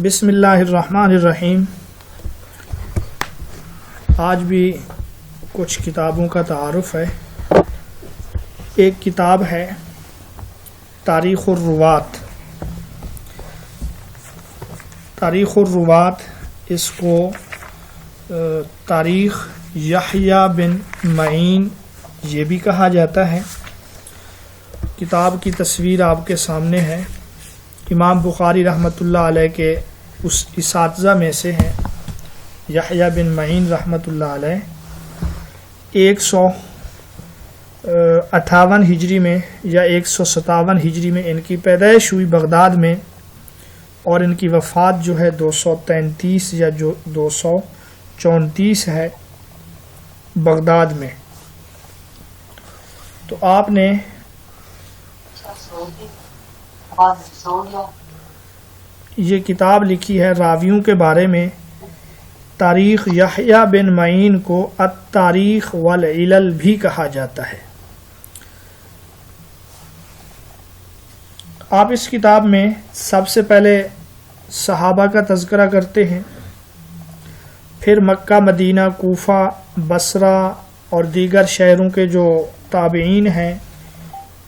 بسم اللہ الرحمن الرحیم۔ آج بھی کچھ کتابوں کا تعارف ہے۔ ایک کتاب ہے تاریخ الروات۔ تاریخ الروات اس کو تاریخ یحییٰ بن معین یہ بھی کہا جاتا ہے۔ کتاب کی تصویر آپ کے سامنے ہے۔ امام بخاری رحمۃ اللہ علیہ کے اس اساتذہ میں سے ہیں یحییٰ بن معین رحمۃ اللہ علیہ۔ 158 ہجری میں یا 157 ہجری میں ان کی پیدائش ہوئی بغداد میں، اور ان کی وفات جو ہے 233 یا جو 234 ہے بغداد میں۔ تو آپ نے یہ کتاب لکھی ہے راویوں کے بارے میں۔ تاریخ یحییٰ بن معین کو التاریخ والعلل بھی کہا جاتا ہے۔ آپ اس کتاب میں سب سے پہلے صحابہ کا تذکرہ کرتے ہیں، پھر مکہ، مدینہ، کوفہ، بصرہ اور دیگر شہروں کے جو تابعین ہیں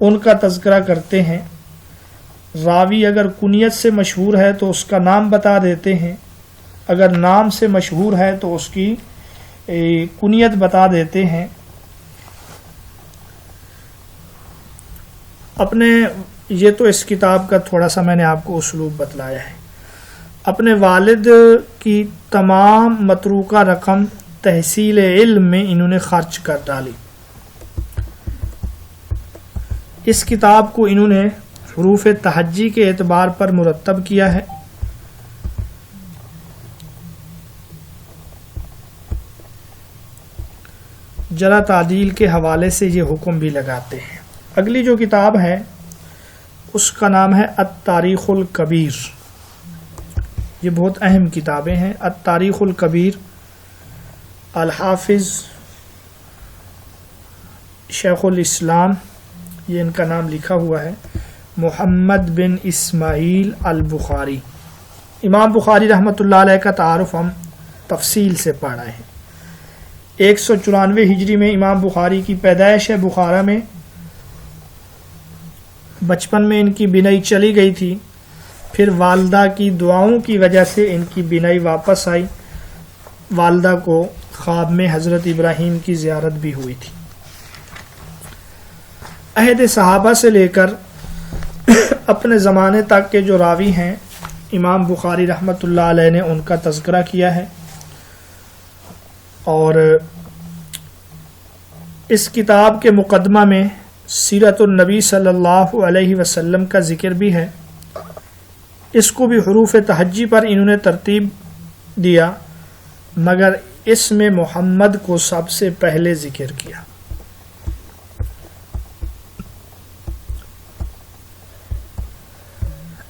ان کا تذکرہ کرتے ہیں۔ راوی اگر کنیت سے مشہور ہے تو اس کا نام بتا دیتے ہیں، اگر نام سے مشہور ہے تو اس کی کنیت بتا دیتے ہیں۔ یہ تو اس کتاب کا تھوڑا سا میں نے آپ کو اسلوب بتلایا ہے۔ اپنے والد کی تمام متروکہ رقم تحصیل علم میں انہوں نے خرچ کر ڈالی۔ اس کتاب کو انہوں نے حروف تہجی کے اعتبار پر مرتب کیا ہے۔ جرح تعدیل کے حوالے سے یہ حکم بھی لگاتے ہیں۔ اگلی جو کتاب ہے اس کا نام ہے التاریخ الکبیر۔ یہ بہت اہم کتابیں ہیں۔ التاریخ الکبیر الحافظ شیخ الاسلام، یہ ان کا نام لکھا ہوا ہے، محمد بن اسماعیل البخاری۔ امام بخاری رحمۃ اللہ علیہ کا تعارف ہم تفصیل سے پڑھ رہے ہیں۔ 194 ہجری میں امام بخاری کی پیدائش ہے بخارا میں۔ بچپن میں ان کی بینائی چلی گئی تھی، پھر والدہ کی دعاؤں کی وجہ سے ان کی بینائی واپس آئی۔ والدہ کو خواب میں حضرت ابراہیم کی زیارت بھی ہوئی تھی۔ عہد صحابہ سے لے کر اپنے زمانے تک کے جو راوی ہیں امام بخاری رحمۃ اللہ علیہ نے ان کا تذکرہ کیا ہے، اور اس کتاب کے مقدمہ میں سیرت النبی صلی اللہ علیہ وسلم کا ذکر بھی ہے۔ اس کو بھی حروف تہجی پر انہوں نے ترتیب دیا، مگر اس میں محمد کو سب سے پہلے ذکر کیا۔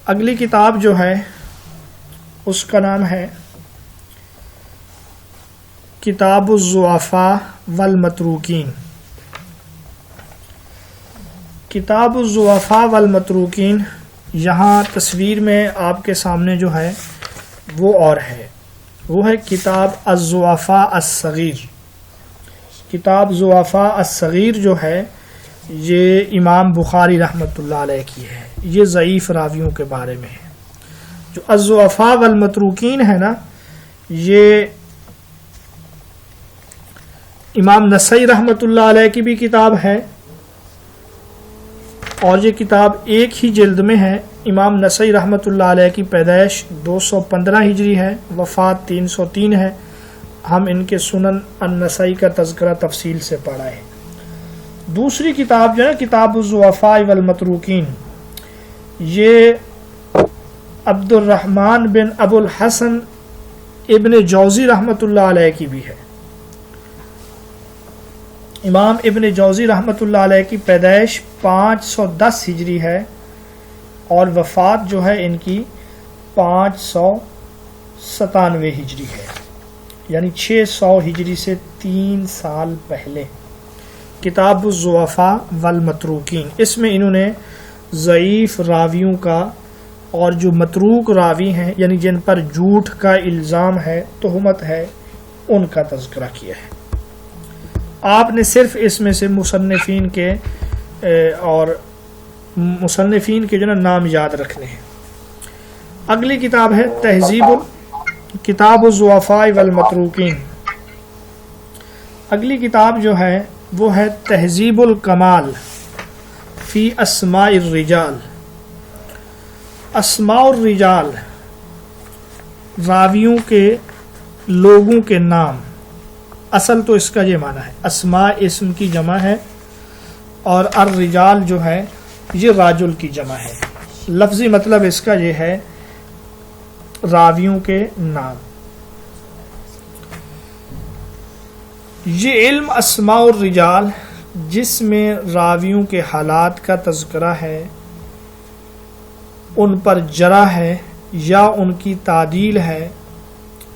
اگلی کتاب جو ہے اس کا نام ہے کتاب الضعفاء والمتروکین۔ کتاب الضعفاء والمتروکین یہاں تصویر میں آپ کے سامنے جو ہے وہ اور ہے، وہ ہے کتاب الضعفاء الصغیر۔ کتاب ضعفاء الصغیر جو ہے یہ امام بخاری رحمۃ اللہ علیہ کی ہے۔ یہ ضعیف راویوں کے بارے میں ہے۔ جو الضعفاء والمتروکین ہے نا، یہ امام نسائی رحمۃ اللہ علیہ کی بھی کتاب ہے، اور یہ کتاب ایک ہی جلد میں ہے۔ امام نسائی رحمۃ اللہ علیہ کی پیدائش 215 ہجری ہے، وفات 303 ہے۔ ہم ان کے سنن النسائی کا تذکرہ تفصیل سے پڑھا ہے۔ دوسری کتاب جو ہے کتاب الضعفاء والمتروکین، یہ عبد الرحمن بن ابو الحسن ابن جوزی رحمۃ اللہ علیہ کی بھی ہے۔ امام ابن جوزی رحمۃ اللہ علیہ کی پیدائش 510 ہجری ہے، اور وفات جو ہے ان کی 597 ہجری ہے، یعنی 600 ہجری سے 3 سال پہلے۔ کتاب الضعفاء والمتروکین، اس میں انہوں نے ضعیف راویوں کا اور جو متروک راوی ہیں یعنی جن پر جھوٹ کا الزام ہے، تہمت ہے، ان کا تذکرہ کیا ہے۔ آپ نے صرف اس میں سے مصنفین کے جو نام یاد رکھنے ہیں۔ اگلی کتاب ہے کتاب الضعفاء والمتروکین۔ اگلی کتاب جو ہے وہ ہے تہذیب الکمال فی اسماء الرجال۔ اسماء الرجال، راویوں کے، لوگوں کے نام۔ اصل تو اس کا یہ معنی ہے، اسماء اسم کی جمع ہے اور الرجال جو ہے یہ راجل کی جمع ہے۔ لفظی مطلب اس کا یہ ہے راویوں کے نام۔ یہ علم اسماء الرجال جس میں راویوں کے حالات کا تذکرہ ہے، ان پر جرح ہے یا ان کی تعدیل ہے،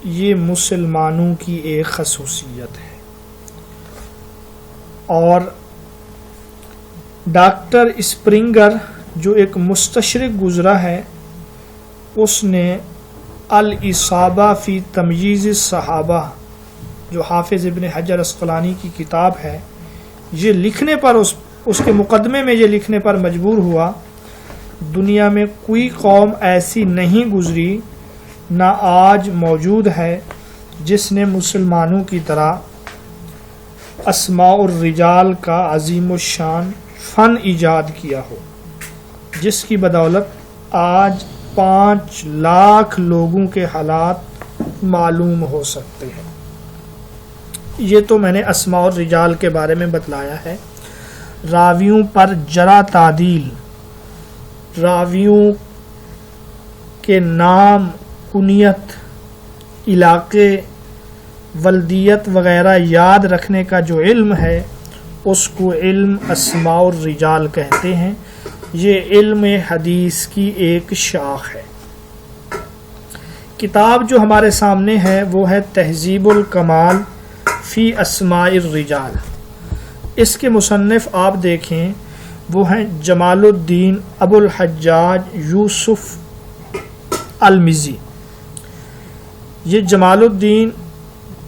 یہ مسلمانوں کی ایک خصوصیت ہے۔ اور ڈاکٹر اسپرنگر جو ایک مستشرق گزرا ہے، اس نے الاصابہ فی تمییز الصحابہ جو حافظ ابن حجر عسقلانی کی کتاب ہے، یہ لکھنے پر اس کے مقدمے میں یہ لکھنے پر مجبور ہوا، دنیا میں کوئی قوم ایسی نہیں گزری نہ آج موجود ہے جس نے مسلمانوں کی طرح اسماء الرجال کا عظیم الشان فن ایجاد کیا ہو، جس کی بدولت آج 5 لاکھ لوگوں کے حالات معلوم ہو سکتے ہیں۔ یہ تو میں نے اسماء الرجال کے بارے میں بتلایا ہے۔ راویوں پر جرح تعدیل، راویوں کے نام، کنیت، علاقے، ولدیت وغیرہ یاد رکھنے کا جو علم ہے، اس کو علم اسماء الرجال کہتے ہیں۔ یہ علم حدیث کی ایک شاخ ہے۔ کتاب جو ہمارے سامنے ہے وہ ہے تہذیب الکمال فی اسماء الرجال۔ اس کے مصنف آپ دیکھیں وہ ہیں جمال الدین ابو الحجاج یوسف المزی۔ یہ جمال الدین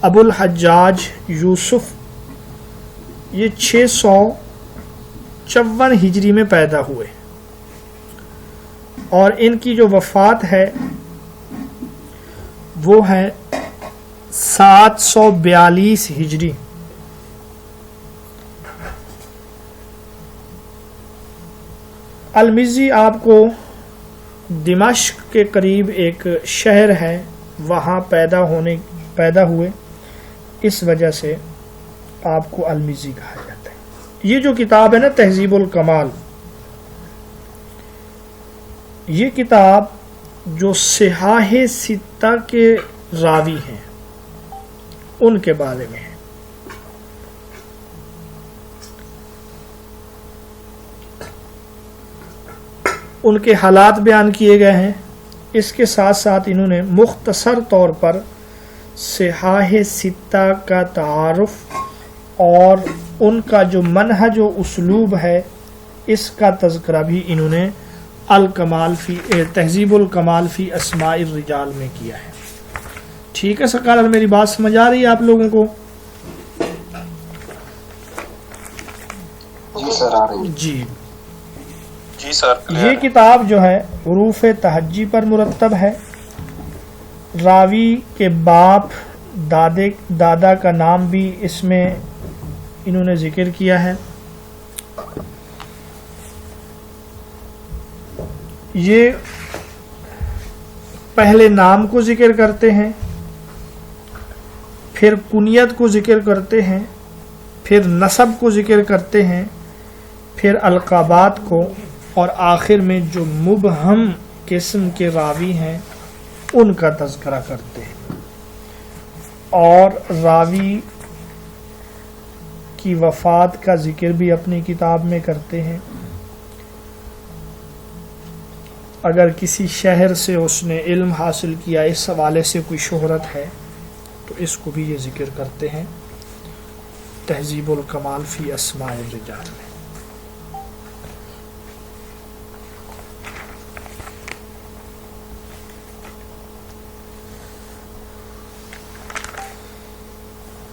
ابو الحجاج یوسف یہ 654 ہجری میں پیدا ہوئے اور ان کی جو وفات ہے وہ ہے 742 ہجری۔ المزی آپ کو دمشق کے قریب ایک شہر ہے، وہاں پیدا ہوئے، اس وجہ سے آپ کو المزی کہا جاتا ہے۔ یہ جو کتاب ہے نا تہذیب الکمال، یہ کتاب جو صحاح ستہ کے راوی ہیں ان کے بارے میں ہے۔ ان کے حالات بیان کیے گئے ہیں۔ اس کے ساتھ ساتھ انہوں نے مختصر طور پر صحاح ستہ کا تعارف اور ان کا جو منہج و اسلوب ہے اس کا تذکرہ بھی انہوں نے تہذیب الکمال فی اسماء الرجال میں کیا ہے۔ ٹھیک ہے سرکار، میری بات سمجھ آ رہی ہے آپ لوگوں کو؟ جی سر آ رہی ہے۔ جی سر۔ یہ کتاب جو ہے حروف تہجی پر مرتب ہے۔ راوی کے باپ دادا کا نام بھی اس میں انہوں نے ذکر کیا ہے۔ یہ پہلے نام کو ذکر کرتے ہیں، پھر کنیت کو ذکر کرتے ہیں، پھر نسب کو ذکر کرتے ہیں، پھر القابات کو، اور آخر میں جو مبہم قسم کے راوی ہیں ان کا تذکرہ کرتے ہیں، اور راوی کی وفات کا ذکر بھی اپنی کتاب میں کرتے ہیں۔ اگر کسی شہر سے اس نے علم حاصل کیا، اس حوالے سے کوئی شہرت ہے تو اس کو بھی یہ ذکر کرتے ہیں تہذیب الکمال فی اسماء الرجال میں۔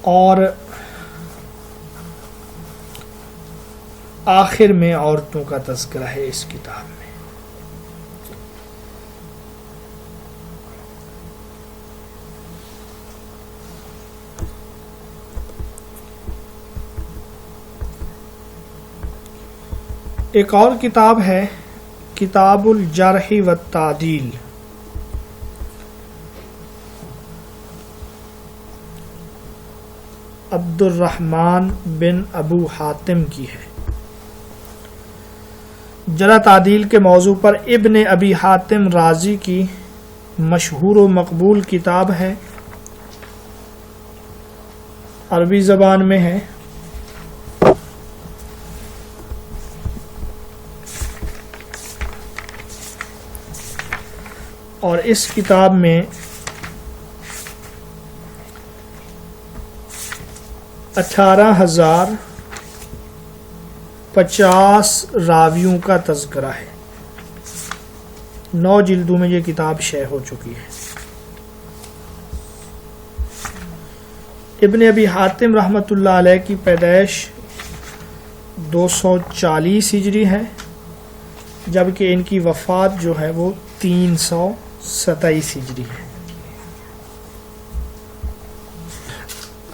اور آخر میں عورتوں کا تذکرہ ہے اس کتاب میں۔ ایک اور کتاب ہے کتاب الجرح والتعدیل، عبد الرحمن بن ابو حاتم کی ہے۔ جرح تعدیل کے موضوع پر ابن ابی حاتم رازی کی مشہور و مقبول کتاب ہے، عربی زبان میں ہے۔ اور اس کتاب میں 18,050 راویوں کا تذکرہ ہے۔ 9 جلدوں میں یہ کتاب شائع ہو چکی ہے۔ ابن ابی حاتم رحمۃ اللہ علیہ کی پیدائش 240 ہجری ہے، جبکہ ان کی وفات جو ہے وہ 327 ہجری ہے۔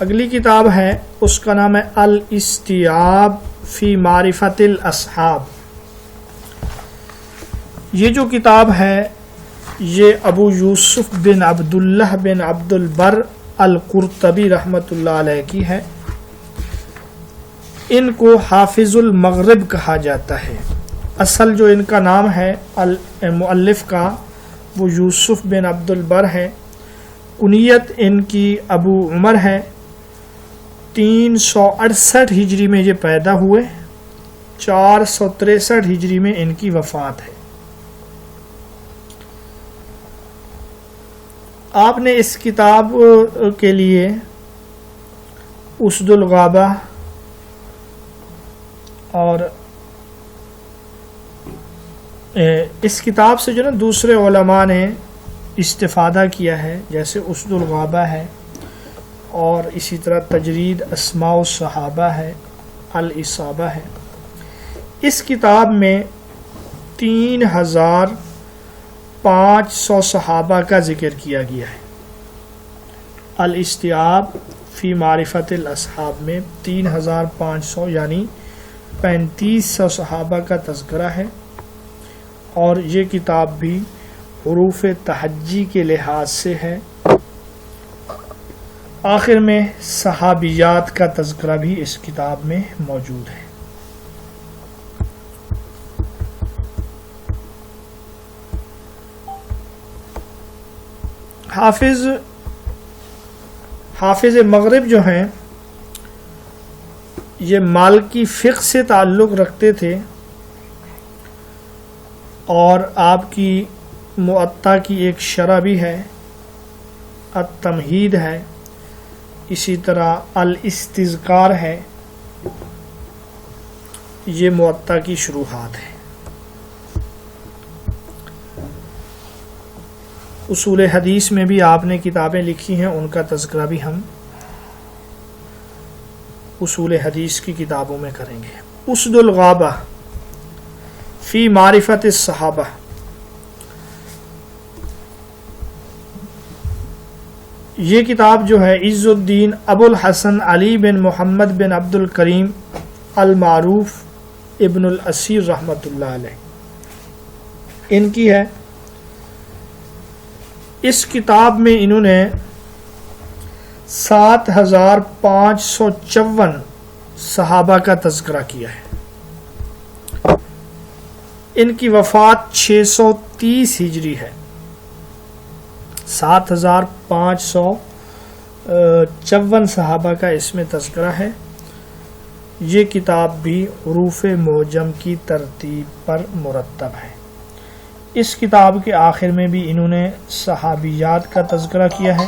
اگلی کتاب ہے، اس کا نام ہے الاستیاب فی معرفت الاصحاب۔ یہ جو کتاب ہے یہ ابو یوسف بن عبداللہ بن عبد البر القرطبی رحمۃ اللہ علیہ کی ہے۔ ان کو حافظ المغرب کہا جاتا ہے۔ اصل جو ان کا نام ہے مؤلف کا وہ یوسف بن عبد البر ہے، کنیت ان کی ابو عمر ہے۔ 368 ہجری میں یہ پیدا ہوئے، 463 ہجری میں ان کی وفات ہے۔ آپ نے اس کتاب کے لیے اسد الغابہ اور اس کتاب سے جو نا دوسرے علماء نے استفادہ کیا ہے، جیسے اسد الغابہ ہے اور اسی طرح تجرید اسماء الصحابہ ہے، الاصابہ ہے۔ اس کتاب میں 3,500 صحابہ کا ذکر کیا گیا ہے۔ الاستیاب فی معرفت الاصحاب میں 3,500 یعنی 3500 صحابہ کا تذکرہ ہے، اور یہ کتاب بھی حروف تہجی کے لحاظ سے ہے۔ آخر میں صحابیات کا تذکرہ بھی اس کتاب میں موجود ہے۔ حافظ مغرب جو ہیں یہ مالکی فقہ سے تعلق رکھتے تھے، اور آپ کی موطا کی ایک شرح بھی ہے، التمہید ہے، اسی طرح الاستذکار ہے، یہ موطا کی شروحات ہے۔ اصول حدیث میں بھی آپ نے کتابیں لکھی ہیں، ان کا تذکرہ بھی ہم اصول حدیث کی کتابوں میں کریں گے۔ اسد الغابہ فی معرفت الصحابہ، یہ کتاب جو ہے عز الدین ابو الحسن علی بن محمد بن عبد الکریم المعروف ابن الاسیر رحمۃ اللہ علیہ ان کی ہے۔ اس کتاب میں انہوں نے 7,554 صحابہ کا تذکرہ کیا ہے۔ ان کی وفات 630 ہجری ہے۔ 7,554 صحابہ کا اس میں تذکرہ ہے۔ یہ کتاب بھی حروف معجم کی ترتیب پر مرتب ہے۔ اس کتاب کے آخر میں بھی انہوں نے صحابیات کا تذکرہ کیا ہے۔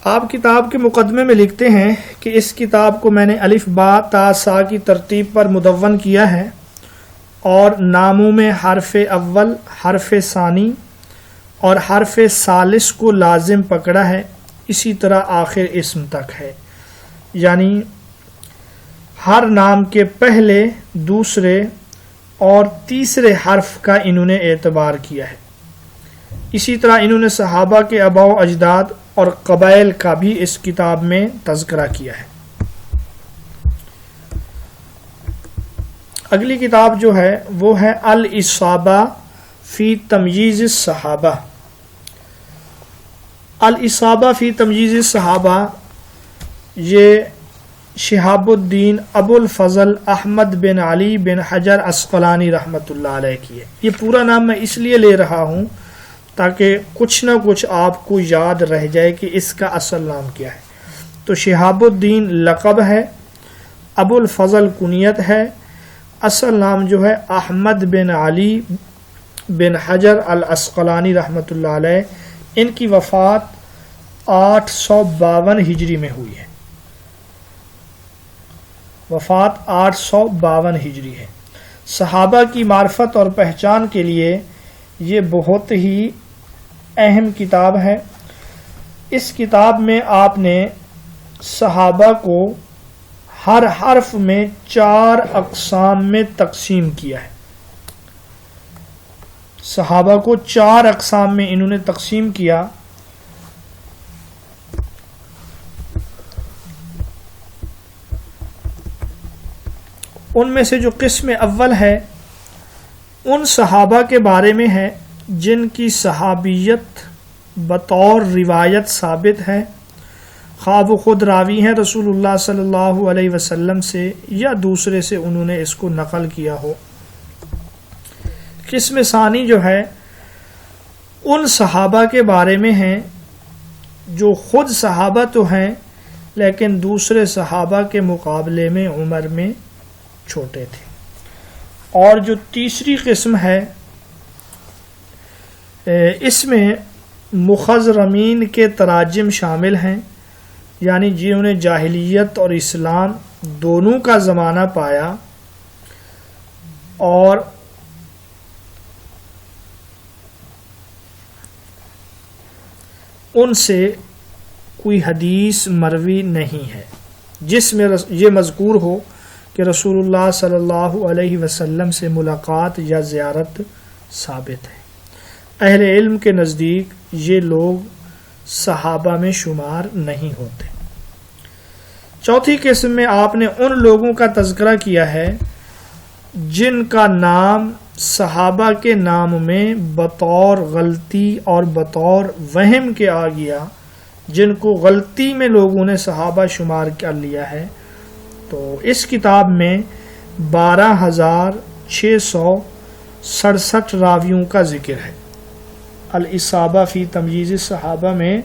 آپ کتاب کے مقدمے میں لکھتے ہیں کہ اس کتاب کو میں نے الف با تا سا کی ترتیب پر مدون کیا ہے، اور ناموں میں حرف اول، حرف ثانی اور حرف ثالث کو لازم پکڑا ہے، اسی طرح آخر اسم تک ہے، یعنی ہر نام کے پہلے، دوسرے اور تیسرے حرف کا انہوں نے اعتبار کیا ہے۔ اسی طرح انہوں نے صحابہ کے آباء و اجداد اور قبائل کا بھی اس کتاب میں تذکرہ کیا ہے۔ اگلی کتاب جو ہے وہ ہے الاصابہ فی تمییز الصحابہ۔ الاصابہ فی تمییز الصحابہ یہ شہاب الدین ابو الفضل احمد بن علی بن حجر عسقلانی رحمۃ اللہ علیہ کی ہے۔ یہ پورا نام میں اس لیے لے رہا ہوں تاکہ کچھ نہ کچھ آپ کو یاد رہ جائے کہ اس کا اصل نام کیا ہے۔ تو شہاب الدین لقب ہے، ابو الفضل کنیت ہے، اصل نام جو ہے احمد بن علی بن حجر العسقلانی رحمۃ اللہ علیہ۔ ان کی وفات 852 ہجری میں ہوئی ہے، وفات 852 ہجری ہے۔ صحابہ کی معرفت اور پہچان کے لیے یہ بہت ہی اہم کتاب ہے۔ اس کتاب میں آپ نے صحابہ کو ہر حرف میں 4 اقسام میں تقسیم کیا ہے۔ صحابہ کو 4 اقسام میں انہوں نے تقسیم کیا۔ ان میں سے جو قسم اول ہے ان صحابہ کے بارے میں ہے جن کی صحابیت بطور روایت ثابت ہے، خواہ وہ خود راوی ہیں رسول اللہ صلی اللہ علیہ وسلم سے یا دوسرے سے انہوں نے اس کو نقل کیا ہو۔ قسم ثانی جو ہے ان صحابہ کے بارے میں ہیں جو خود صحابہ تو ہیں لیکن دوسرے صحابہ کے مقابلے میں عمر میں چھوٹے تھے۔ اور جو تیسری قسم ہے اس میں مخضرمین کے تراجم شامل ہیں، یعنی جنہوں نے جاہلیت اور اسلام دونوں کا زمانہ پایا اور ان سے کوئی حدیث مروی نہیں ہے جس میں یہ مذکور ہو کہ رسول اللہ صلی اللہ علیہ وسلم سے ملاقات یا زیارت ثابت ہے۔ اہل علم کے نزدیک یہ لوگ صحابہ میں شمار نہیں ہوتے۔ چوتھی قسم میں آپ نے ان لوگوں کا تذکرہ کیا ہے جن کا نام صحابہ کے نام میں بطور غلطی اور بطور وہم کے آ گیا، جن کو غلطی میں لوگوں نے صحابہ شمار کر لیا ہے۔ تو اس کتاب میں 12,667 راویوں کا ذکر ہے۔ الاصابہ فی تمییز الصحابہ میں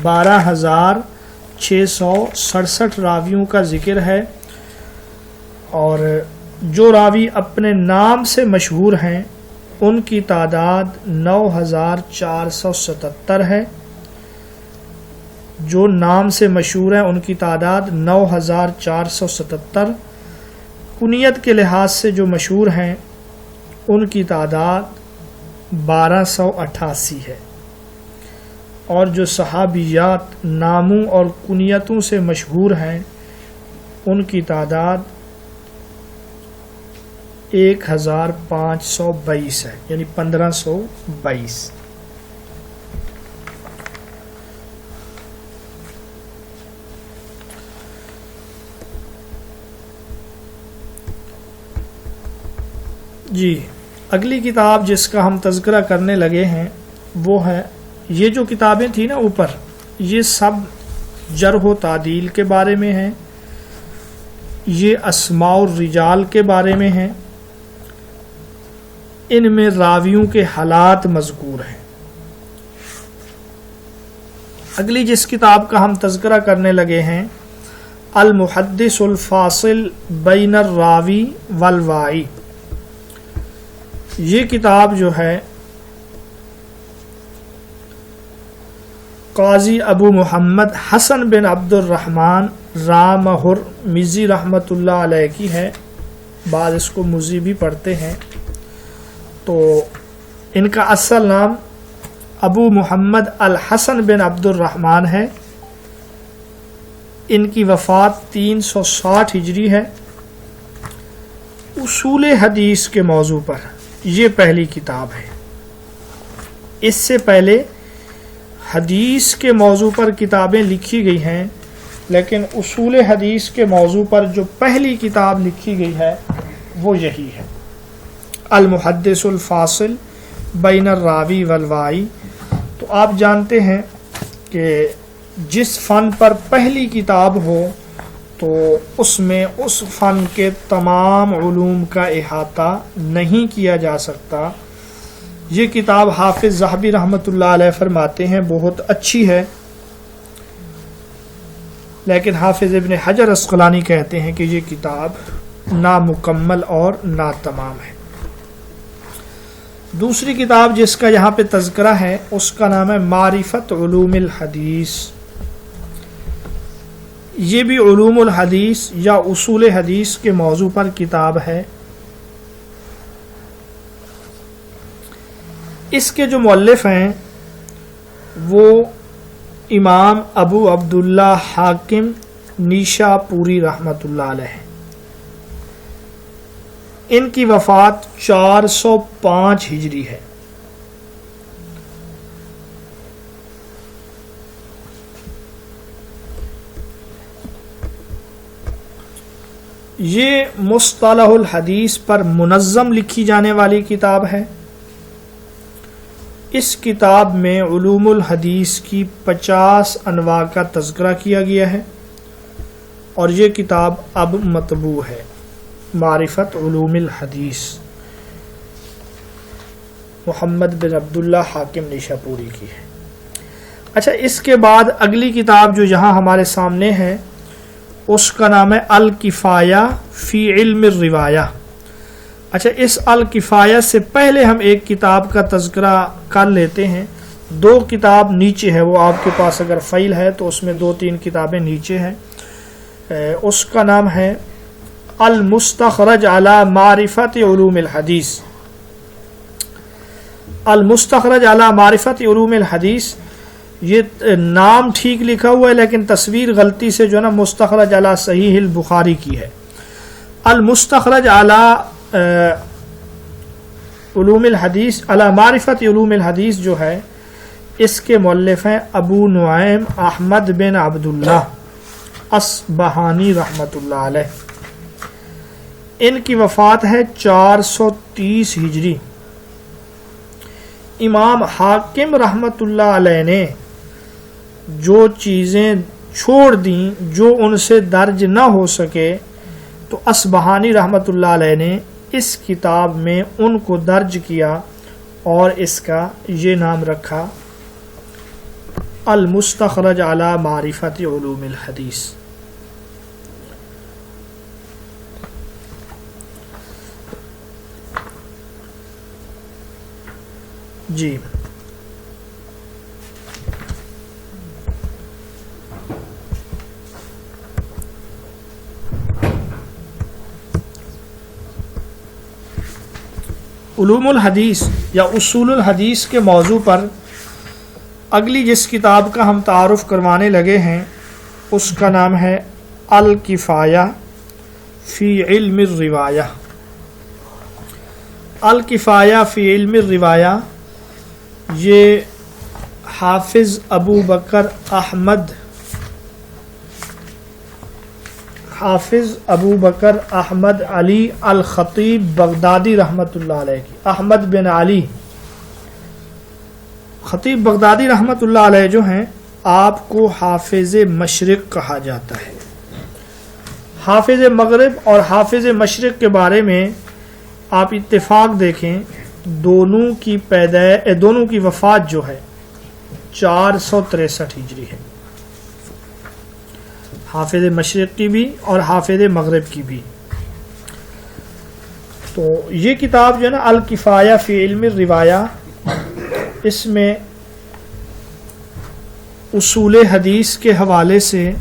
12,667 راویوں کا ذکر ہے، اور جو راوی اپنے نام سے مشہور ہیں ان کی تعداد 9,477 ہے۔ جو نام سے مشہور ہیں ان کی تعداد 9,477۔ کنیت کے لحاظ سے جو مشہور ہیں ان کی تعداد 1,288 ہے، اور جو صحابیات ناموں اور کنیتوں سے مشہور ہیں ان کی تعداد 1,522 ہے، یعنی 1522۔ جی اگلی کتاب جس کا ہم تذکرہ کرنے لگے ہیں وہ ہے، یہ جو کتابیں تھیں نا اوپر، یہ سب جرح و تعدیل کے بارے میں ہیں، یہ اسماء الرجال کے بارے میں ہیں، ان میں راویوں کے حالات مذکور ہیں۔ اگلی جس کتاب کا ہم تذکرہ کرنے لگے ہیں المحدث الفاصل بین الراوی والوائی، یہ کتاب جو ہے قاضی ابو محمد حسن بن عبد الرحمن رامہر مزی رحمۃ اللہ علیہ کی ہے، بعض اس کو مزی بھی پڑھتے ہیں۔ تو ان کا اصل نام ابو محمد الحسن بن عبد الرحمن ہے. ان کی وفات 360 ہجری ہے. اصول حدیث کے موضوع پر یہ پہلی کتاب ہے. اس سے پہلے حدیث کے موضوع پر کتابیں لکھی گئی ہیں، لیکن اصول حدیث کے موضوع پر جو پہلی کتاب لکھی گئی ہے وہ یہی ہے، المحدث الفاصل بین الراوی والوائی. تو آپ جانتے ہیں کہ جس فن پر پہلی کتاب ہو تو اس میں اس فن کے تمام علوم کا احاطہ نہیں کیا جا سکتا. یہ کتاب حافظ ذہبی رحمۃ اللہ علیہ فرماتے ہیں بہت اچھی ہے، لیکن حافظ ابن حجر عسقلانی کہتے ہیں کہ یہ کتاب نامکمل اور ناتمام ہے. دوسری کتاب جس کا یہاں پہ تذکرہ ہے اس کا نام ہے معرفت علوم الحدیث. یہ بھی علوم الحدیث یا اصول حدیث کے موضوع پر کتاب ہے. اس کے جو مؤلف ہیں وہ امام ابو عبداللہ حاکم نیشا پوری رحمۃ اللہ علیہ. ان کی وفات 405 ہجری ہے. یہ مصطلح الحدیث پر منظم لکھی جانے والی کتاب ہے. اس کتاب میں علوم الحدیث کی 50 انواع کا تذکرہ کیا گیا ہے اور یہ کتاب اب مطبوع ہے. معرفت علوم الحدیث محمد بن عبداللہ حاکم نیشاپوری کی ہے. اچھا، اس کے بعد اگلی کتاب جو یہاں ہمارے سامنے ہے اس کا نام ہے الکفایہ فی علم الروایہ. اچھا، اس الکفایہ سے پہلے ہم ایک کتاب کا تذکرہ کر لیتے ہیں. 2 کتاب نیچے ہے، وہ آپ کے پاس اگر فائل ہے تو اس میں 2-3 کتابیں نیچے ہیں. اس کا نام ہے المستخرج علی معرفت علوم الحدیث. المستخرج علی معرفت علوم الحدیث، یہ نام ٹھیک لکھا ہوا ہے لیکن تصویر غلطی سے جو ہے نا مستخرج علی صحیح البخاری کی ہے. المستخرج علی علوم الحدیث علی معرفت علوم الحدیث جو ہے اس کے مؤلف ہیں ابو نعیم احمد بن عبداللہ اصبہانی رحمۃ اللہ علیہ. ان کی وفات ہے 430 ہجری. امام حاکم رحمۃ اللہ علیہ نے جو چیزیں چھوڑ دیں جو ان سے درج نہ ہو سکے تو اصبہانی رحمۃ اللہ علیہ نے اس کتاب میں ان کو درج کیا اور اس کا یہ نام رکھا المستخرج علی معرفت علوم الحدیث. جی، علوم الحدیث یا اصول الحدیث کے موضوع پر اگلی جس کتاب کا ہم تعارف کروانے لگے ہیں اس کا نام ہے الکفایہ فی علم الروایہ. الکفایہ فی علم الروایہ یہ حافظ ابو بکر احمد علی الخطیب بغدادی رحمۃ اللہ علیہ کی. احمد بن علی خطیب بغدادی رحمۃ اللہ علیہ جو ہیں آپ کو حافظ مشرق کہا جاتا ہے. حافظ مغرب اور حافظ مشرق کے بارے میں آپ اتفاق دیکھیں، دونوں کی وفات جو ہے 463 ہجری ہے، حافظ مشرق کی بھی اور حافظ مغرب کی بھی. تو یہ کتاب جو ہے نا الکفایہ فی علم الروایہ، اس میں اصول حدیث کے حوالے سے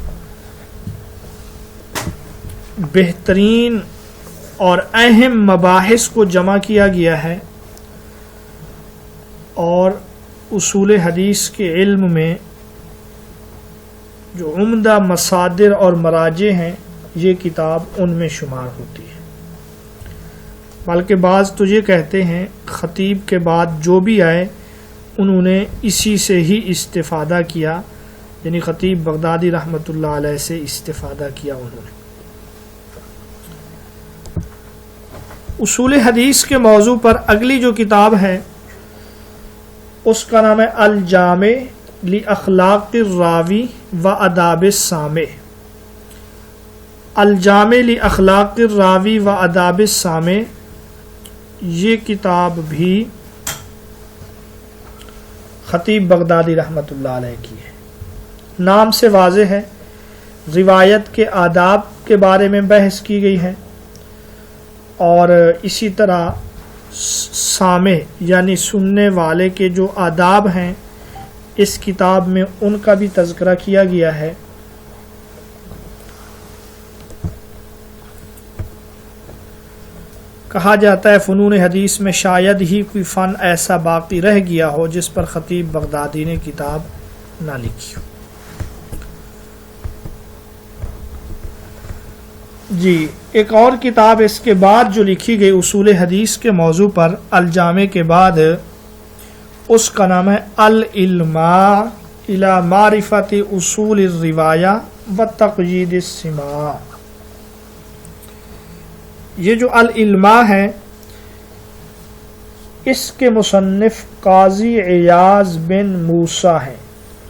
بہترین اور اہم مباحث کو جمع کیا گیا ہے. اور اصول حدیث کے علم میں جو عمدہ مصادر اور مراجع ہیں یہ کتاب ان میں شمار ہوتی ہے. بلکہ بعض تو یہ کہتے ہیں خطیب کے بعد جو بھی آئے انہوں نے اسی سے ہی استفادہ کیا، یعنی خطیب بغدادی رحمۃ اللہ علیہ سے استفادہ کیا انہوں نے. اصول حدیث کے موضوع پر اگلی جو کتاب ہے اس کا نام ہے الجامع لاخلاق الراوی و آداب السامع. الجامع لاخلاق الراوی و آداب السامع یہ کتاب بھی خطیب بغدادی رحمۃ اللہ علیہ کی ہے. نام سے واضح ہے روایت کے آداب کے بارے میں بحث کی گئی ہے، اور اسی طرح سامع یعنی سننے والے کے جو آداب ہیں اس کتاب میں ان کا بھی تذکرہ کیا گیا ہے. کہا جاتا ہے فنون حدیث میں شاید ہی کوئی فن ایسا باقی رہ گیا ہو جس پر خطیب بغدادی نے کتاب نہ لکھی ہو. جی ایک اور کتاب اس کے بعد جو لکھی گئی اصول حدیث کے موضوع پر الجامع کے بعد، اس کا نام ہے العلماء الی معرفت اصول الروایہ و تقیید السماع. یہ جو العلماء ہے اس کے مصنف قاضی عیاض بن موسیٰ ہیں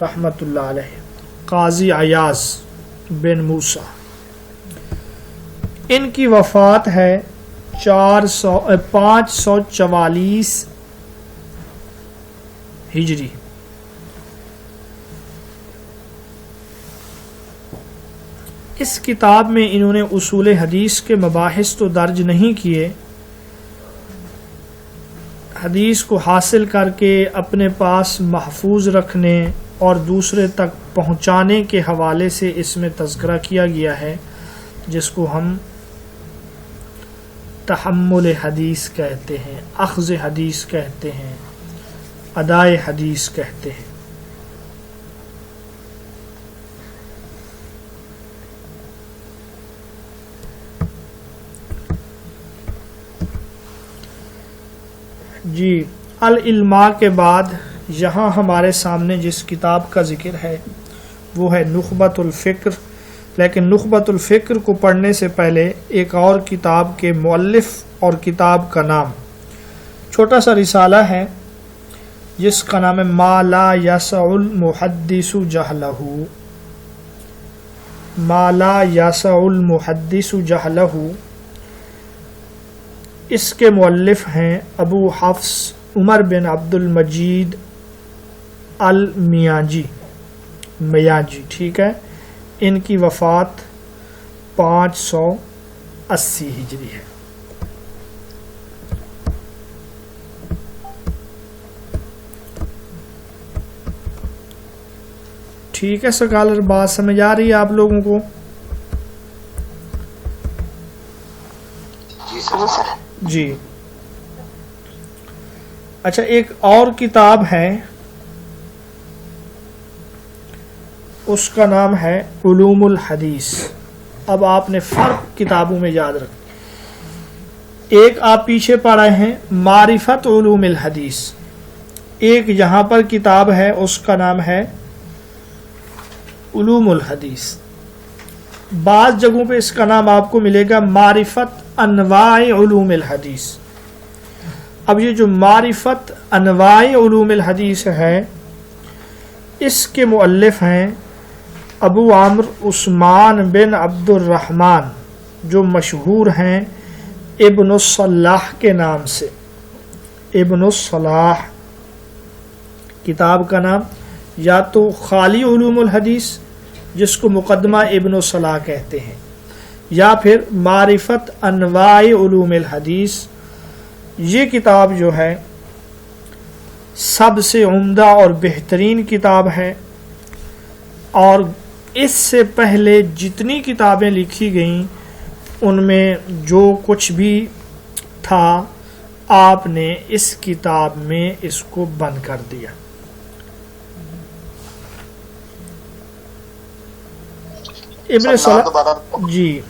رحمۃ اللہ علیہ. قاضی عیاض بن موسیٰ، ان کی وفات ہے 544 ہجری. اس کتاب میں انہوں نے اصول حدیث کے مباحث تو درج نہیں کیے، حدیث کو حاصل کر کے اپنے پاس محفوظ رکھنے اور دوسرے تک پہنچانے کے حوالے سے اس میں تذکرہ کیا گیا ہے، جس کو ہم تحمل حدیث کہتے ہیں، اخذ حدیث کہتے ہیں، ادائے حدیث کہتے ہیں. جی العلماء کے بعد یہاں ہمارے سامنے جس کتاب کا ذکر ہے وہ ہے نخبۃ الفکر. لیکن نخبۃ الفکر کو پڑھنے سے پہلے ایک اور کتاب کے مؤلف اور کتاب کا نام، چھوٹا سا رسالہ ہے جس کا نام ہے ما لا یسع المحدث جہلہ. ما لا یسع المحدث جہلہ، اس کے مؤلف ہیں ابو حفص عمر بن عبد المجید المیاجی. ٹھیک ہے. ان کی وفات 580 ہجری ہے. ٹھیک ہے سکالر، بات سمجھ آ رہی ہے آپ لوگوں کو؟ جی اچھا، ایک اور کتاب ہے اس کا نام ہے علوم الحدیث. اب آپ نے فرق کتابوں میں یاد رکھ، ایک آپ پیچھے پڑھ رہے ہیں معرفت علوم الحدیث، ایک یہاں پر کتاب ہے اس کا نام ہے علوم الحدیث. بعض جگہوں پہ اس کا نام آپ کو ملے گا معرفت انواع علوم الحدیث. اب یہ جو معرفت انواع علوم الحدیث ہے اس کے مؤلف ہیں ابو عمرو عثمان بن عبد الرحمن، جو مشہور ہیں ابن الصلاح کے نام سے. ابن الصلاح کتاب کا نام، یا تو خالی علوم الحدیث جس کو مقدمہ ابن الصلاح کہتے ہیں، یا پھر معرفت انواع علوم الحدیث. یہ کتاب جو ہے سب سے عمدہ اور بہترین کتاب ہے، اور اس سے پہلے جتنی کتابیں لکھی گئیں ان میں جو کچھ بھی تھا آپ نے اس کتاب میں اس کو بند کر دیا. ابن صلاح جی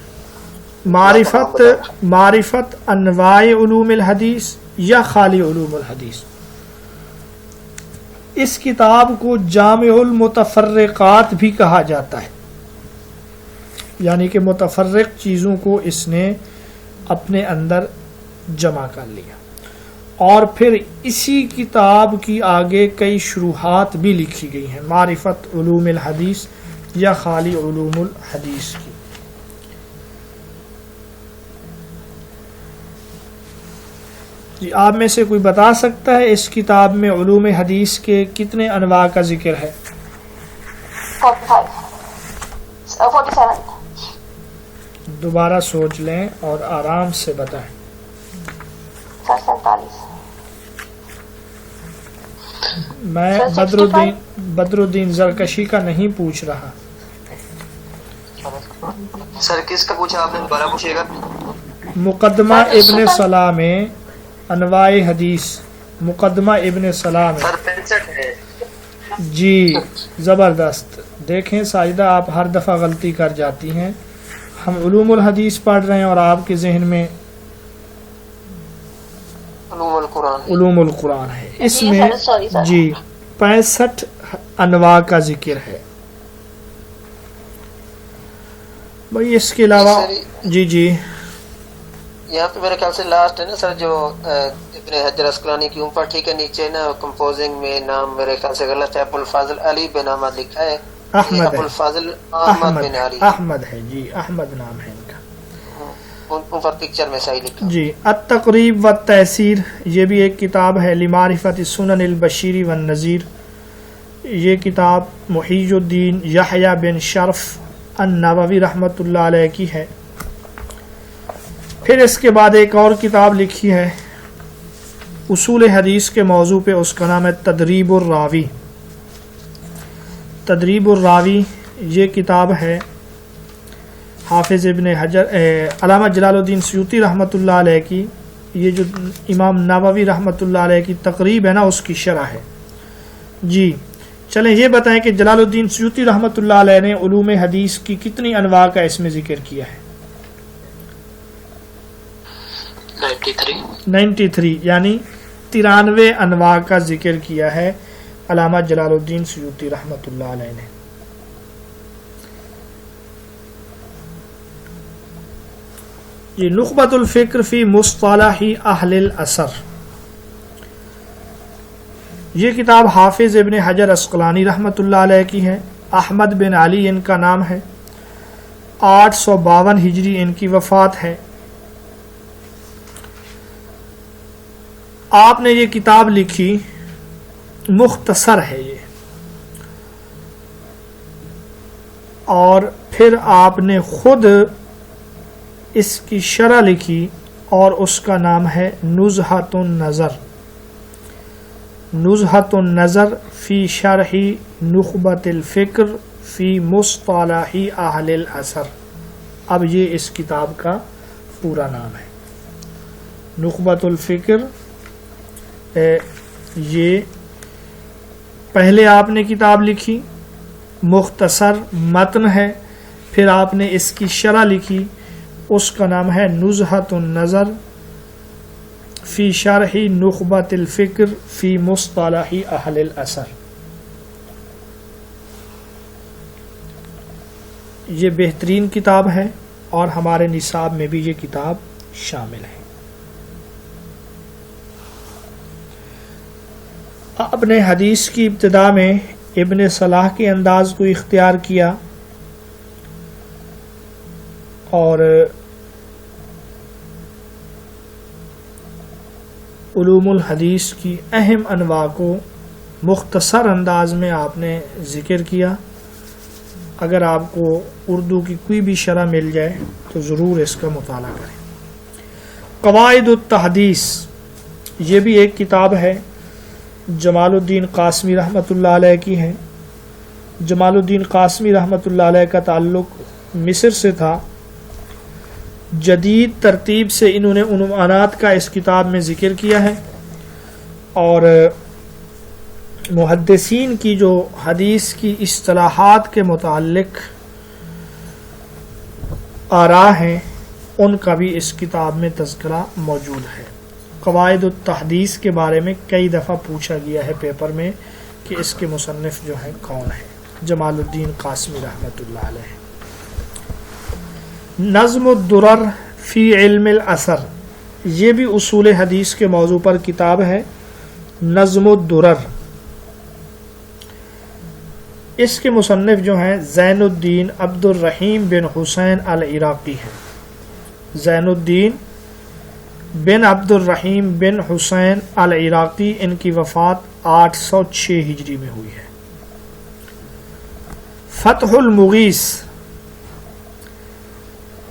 معرفت انواع علوم الحدیث یا خالی علوم الحدیث. اس کتاب کو جامع المتفرقات بھی کہا جاتا ہے، یعنی کہ متفرق چیزوں کو اس نے اپنے اندر جمع کر لیا. اور پھر اسی کتاب کی آگے کئی شروحات بھی لکھی گئی ہیں معرفت علوم الحدیث یا خالی علوم الحدیث کی. جی آپ میں سے کوئی بتا سکتا ہے اس کتاب میں علوم حدیث کے کتنے انواع کا ذکر ہے؟ 47. دوبارہ سوچ لیں اور آرام سے بتائیں. 47. میں بدر الدین زرکشی کا نہیں پوچھ رہا. سر کس کا پوچھا آپ نے؟ دوبارہ پوچھیے گا. مقدمہ ابن صلاح میں انواع حدیث، مقدمہ ابن صلاح میں. سر 65 ہے. جی زبردست. دیکھیں ساجدہ آپ ہر دفعہ غلطی کر جاتی ہیں. ہم علوم الحدیث پڑھ رہے ہیں اور آپ کے ذہن میں علوم القرآن ہے. اس میں جی 65 انواع کا ذکر ہے. بھائی اس کے علاوہ جی یہاں پہ میرے خیال سے لاسٹ ہے نا سر جو ابن حجر اسقلانی کی اوپر ٹھیک ہے، نیچے نا کمپوزنگ میں نام میرے خیال سے غلط ہے، ابو الفاضل علی بن احمد لکھا ہے. احمد ابو الفاضل احمد بن علی احمد ہے. جی احمد نام ہے ان کا. اوپر پکچر میں صحیح لکھا. جی التقریب والتحسیر یہ بھی ایک کتاب ہے لمعرفت سنن البشیر والنذیر. یہ کتاب محی الدین یحییٰ بن شرف النووی رحمۃ اللہ علیہ کی ہے. پھر اس کے بعد ایک اور کتاب لکھی ہے اصول حدیث کے موضوع پہ، اس کا نام ہے تدریب الراوی. تدریب الراوی یہ کتاب ہے حافظ ابن حجر علامہ جلال الدین سیوطی رحمۃ اللہ علیہ کی. یہ جو امام نووی رحمۃ اللہ علیہ کی تقریب ہے نا اس کی شرح ہے. جی چلیں یہ بتائیں کہ جلال الدین سیوطی رحمۃ اللہ علیہ نے علوم حدیث کی کتنی انواع کا اس میں ذکر کیا ہے؟ 93 یعنی 93 انواع کا ذکر کیا ہے علامہ جلال الدین سیوطی رحمۃ اللہ علیہ نے. یہ نخبۃ الفکر فی مصطلح اہل الاثر، یہ کتاب حافظ ابن حجر اسقلانی رحمۃ اللہ علیہ کی ہے. احمد بن علی ان کا نام ہے. 852 ہجری ان کی وفات ہے. آپ نے یہ کتاب لکھی، مختصر ہے یہ، اور پھر آپ نے خود اس کی شرح لکھی اور اس کا نام ہے نزہۃ النظر. نزہۃ النظر فی شرح نخبۃ الفکر فی مصطلح اہل الاثر. اب یہ اس کتاب کا پورا نام ہے نخبۃ الفکر. یہ پہلے آپ نے کتاب لکھی، مختصر متن ہے، پھر آپ نے اس کی شرح لکھی، اس کا نام ہے نزہۃ النظر فی شرح نخبۃ الفکر فی مصطلح اہل الاثر. یہ بہترین کتاب ہے اور ہمارے نصاب میں بھی یہ کتاب شامل ہے. آپ نے حدیث کی ابتدا میں ابن صلاح کے انداز کو اختیار کیا اور علوم الحدیث کی اہم انواع کو مختصر انداز میں آپ نے ذکر کیا. اگر آپ کو اردو کی کوئی بھی شرح مل جائے تو ضرور اس کا مطالعہ کریں. قواعد التحدیث یہ بھی ایک کتاب ہے، جمال الدین قاسمی رحمۃ اللہ علیہ کی ہے. جمال الدین قاسمی رحمۃ اللہ علیہ کا تعلق مصر سے تھا. جدید ترتیب سے انہوں نے عنوانات کا اس کتاب میں ذکر کیا ہے، اور محدثین کی جو حدیث کی اصطلاحات کے متعلق آراء ہیں ان کا بھی اس کتاب میں تذکرہ موجود ہے۔ قواعد التحدیث کے بارے میں کئی دفعہ پوچھا گیا ہے پیپر میں کہ اس کے مصنف جو ہیں کون ہیں، جمال الدین قاسمی رحمۃ اللہ علیہ۔ نظم الدرر فی علم الاثر، یہ بھی اصول حدیث کے موضوع پر کتاب ہے، نظم الدرر۔ اس کے مصنف جو ہیں زین الدین عبد الرحیم بن حسین العراقی ہیں۔ زین الدین بن عبد الرحیم بن حسین العراقی، ان کی وفات 806 ہجری میں ہوئی ہے۔ فتح المغیث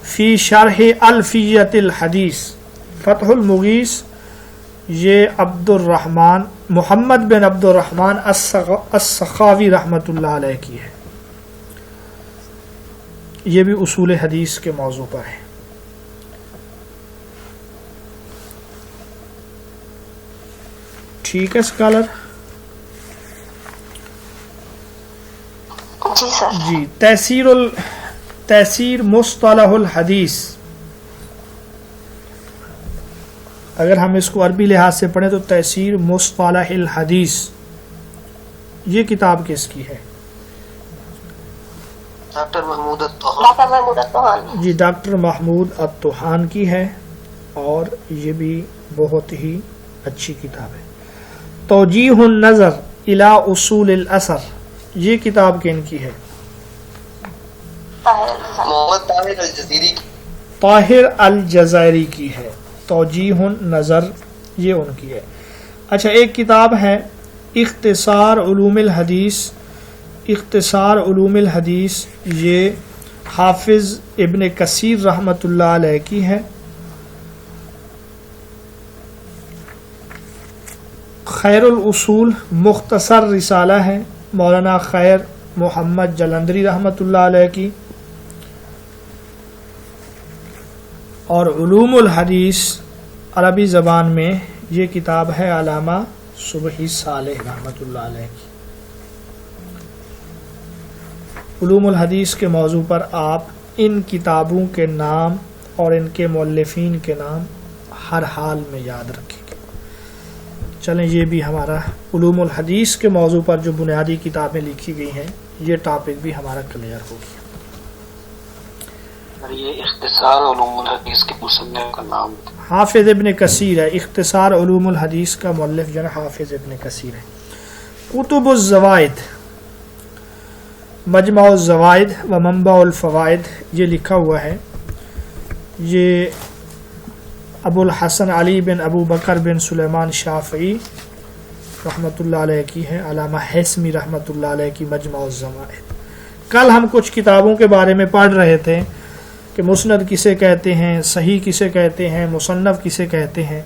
فی شرح الفیۃ الحدیث، فتح المغیث یہ عبد الرحمن محمد بن عبد الرحمن السخاوی رحمۃ اللہ علیہ کی ہے، یہ بھی اصول حدیث کے موضوع پر ہے۔ ٹھیک ہے اسکالر؟ جی سر۔ جی، تیسیر مصطلح الحدیث، اگر ہم اس کو عربی لحاظ سے پڑھیں تو تیسیر مصطلح الحدیث، یہ کتاب کس کی ہے؟ ڈاکٹر محمود الطحان۔ ڈاکٹر محمود الطحان۔ جی، ڈاکٹر محمود الطحان کی ہے، اور یہ بھی بہت ہی اچھی کتاب ہے۔ توجیہ النظر الی اصول الاثر، یہ کتاب کن کی ہے؟ محمد طاہر الجزیری کی۔ طاہر الجزائری کی ہے۔ توجیہ النظر یہ ان کی ہے۔ اچھا، ایک کتاب ہے اختصار علوم الحدیث، اختصار علوم الحدیث، یہ حافظ ابن کثیر رحمۃ اللہ علیہ کی ہے۔ خیر الاصول مختصر رسالہ ہے، مولانا خیر محمد جلندری رحمۃ اللہ علیہ کی۔ اور علوم الحدیث عربی زبان میں یہ کتاب ہے علامہ صبحی صالح رحمۃ اللہ علیہ کی۔ علوم الحدیث کے موضوع پر آپ ان کتابوں کے نام اور ان کے مؤلفین کے نام ہر حال میں یاد رکھیں گے۔ چلیں، یہ بھی ہمارا علوم الحدیث کے موضوع پر جو بنیادی کتابیں لکھی گئی ہیں، یہ ٹاپک بھی ہمارا کلیئر ہو گیا۔ یہ اختصار علوم الحدیث کے مصنف کا نام حافظ ابن کثیر ہے۔ اختصار علوم الحدیث کا مؤلف جو ہے حافظ ابن کثیر ہے۔ کتب الزوائد، مجمع الزوائد و منبع الفوائد، یہ لکھا ہوا ہے، یہ ابو الحسن علی بن ابو بکر بن سلیمان شافعی رحمۃ اللہ علیہ کی ہے، علامہ حسمی رحمۃ اللہ علیہ کی مجمع الزوائد۔ کل ہم کچھ کتابوں کے بارے میں پڑھ رہے تھے کہ مسند کسے کہتے ہیں، صحیح کسے کہتے ہیں، مصنف کسے کہتے ہیں۔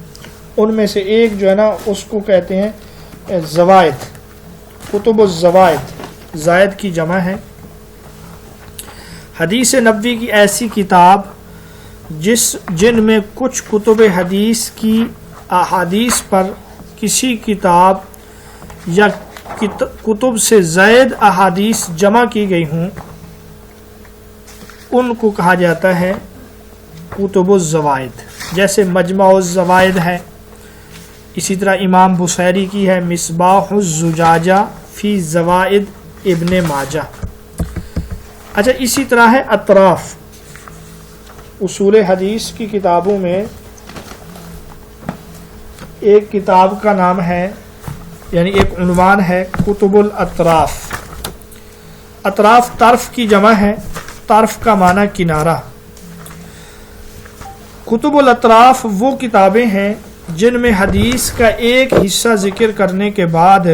ان میں سے ایک جو ہے نا اس کو کہتے ہیں زوائد، کتب الزوائد، زائد کی جمع ہے۔ حدیث نبوی کی ایسی کتاب جن میں کچھ کتب حدیث کی احادیث پر کسی کتاب یا کتب سے زائد احادیث جمع کی گئی ہوں، ان کو کہا جاتا ہے کتب الزوائد۔ جیسے مجمع الزوائد ہے، اسی طرح امام بصیری کی ہے مصباح الزجاجہ فی زوائد ابن ماجہ۔ اچھا، اسی طرح ہے اطراف، اصول حدیث کی کتابوں میں ایک کتاب کا نام ہے، یعنی ایک عنوان ہے کتب الاطراف۔ اطراف طرف کی جمع ہے، طرف کا معنی کنارہ۔ کتب الاطراف وہ کتابیں ہیں جن میں حدیث کا ایک حصہ ذکر کرنے کے بعد